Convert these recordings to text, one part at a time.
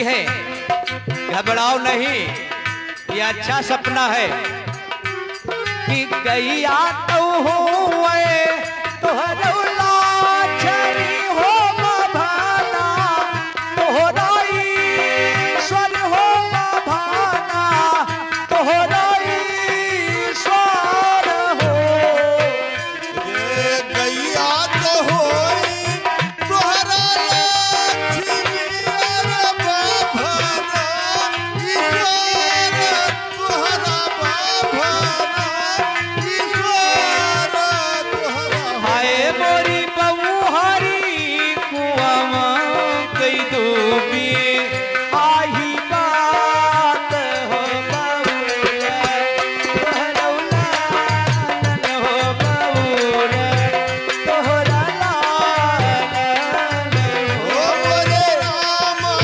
है, घबराओ नहीं, ये अच्छा सपना है कि गैया तो हुए तोहरा छरी हो भाना, तोहरा ईश्वर हो भाना, तोहरा ईश्वर हो। गैया तो होई तोहरा लक्ष्मी बाभाना, ईश्वर तोहरा बाभाना, ईश्वर तोहरा। हाय मोरी बहू हरी कुआवा कई डूबी आही बात हो बहू तोहरौला न हो बहू तोहरा लाल ओ मोरे रामा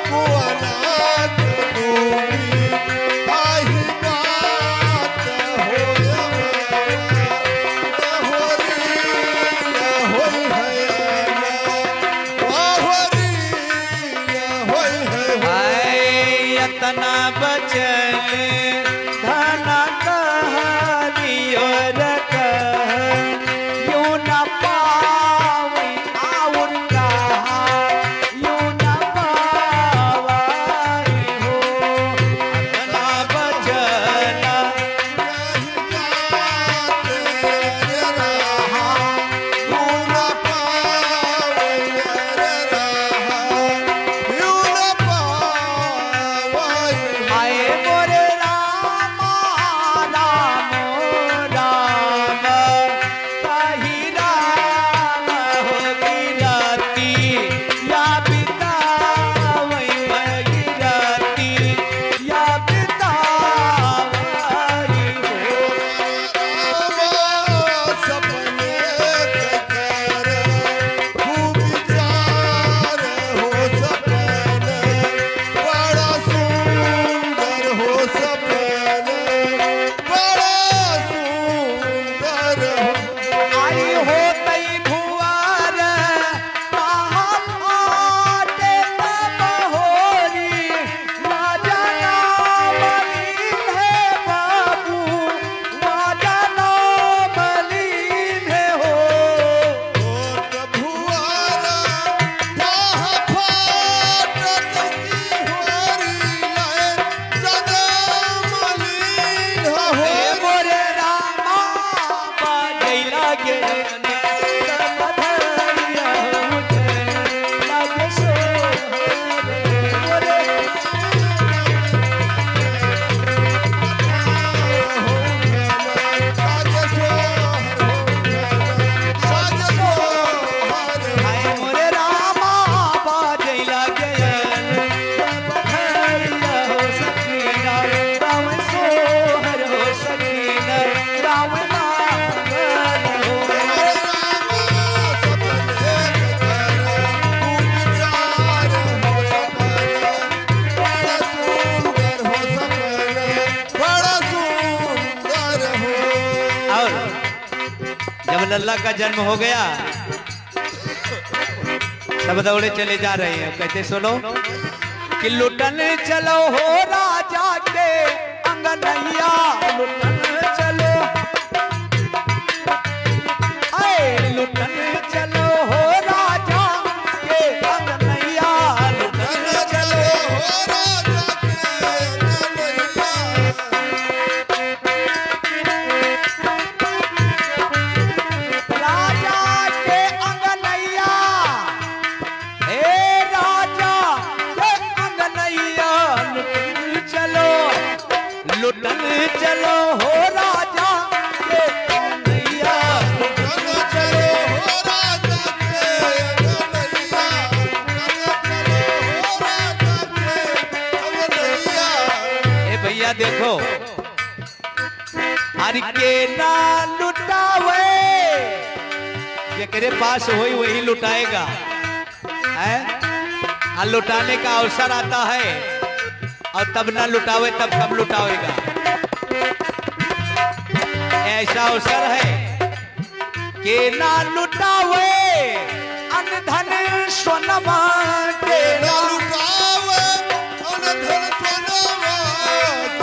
को अनाथ डूबी आही बात हो यतना बचल धना कहियो रख यू न पावई आउर कहा यू न पावई हो धना बचल आए मोरे रामा राम राम कही राम हो गिरती या बितावई गिरती या बितावई हो सपने कर खूब जार हो सपने बड़ा सुंदर हो सपने बड़ा सुंदर हो। आई हो तई भुआर महाटे बहोरी राजा नामलीन है बाबू राजा नामलीन है हो कोट भुआरा जहाँ फाटत की होरी लाए सदा मलिन हो। हे मोरे रामा बाजैला गे बधैया मुझे लागे सो मोरे हाय मोरे रामा बाजैला गयल बधैया हो सकीना राम सोहर हो सकीना राम नाम हो और जब लल्ला का जन्म हो गया सब दौड़े चले जा रहे हैं, कहते सुनो कि लुटन चलो हो राजा के अंगनैया लुटन चलो आए लुटन चलो हो राजा के अंगनैया लुटन चलो राजा के अंगनैया हे राजा के अंगनैया लुटन चलो हो राजा के अंगनैया लुटन चलो ए भैया देखो हर के ना लुटावे जेकरे पास होई वही लुटाएगा है। और लुटाने का अवसर आता है और तब ना लुटावे तब कब लुटाएगा, ऐसा अवसर है कि ना लुटावे अन धन सोनमा के ना लुटावे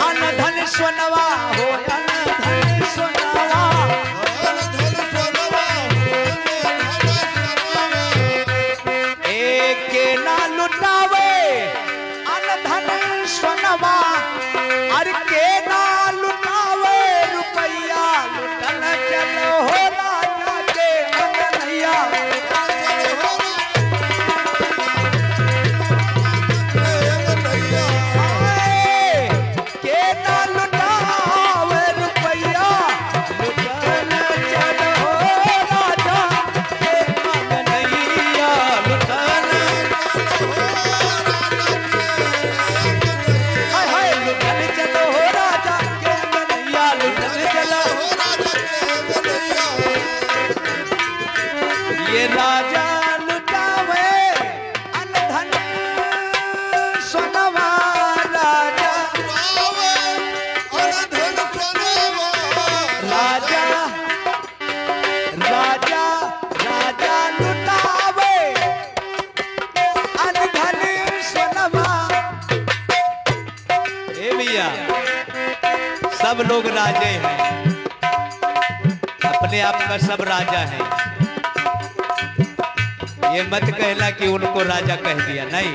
अनधन सोनवा हो अनधन सोनवा एक ना लुटावे अनधन सोनवा अर के ना लुटावे रुपया लुटन चलो हो राजा के अंगनैया के ना लुटावे रुपया लुटन चलो हो राजा के अंगनैया लुटन हाय हाय लुटन चलो हो राजा के अंगनैया लुटन चलो ये राजा लुटावे अनधन सोनवा राजा राजा राजा राजा लुटावे अनधन सोनवा ए भैया सब लोग राजे हैं अपने आप का सब राजा है ये मत कहना कि उनको राजा कह दिया नहीं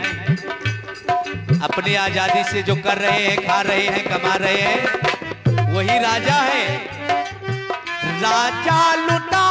अपनी आजादी से जो कर रहे हैं खा रहे हैं कमा रहे हैं वही राजा है राजा लुटा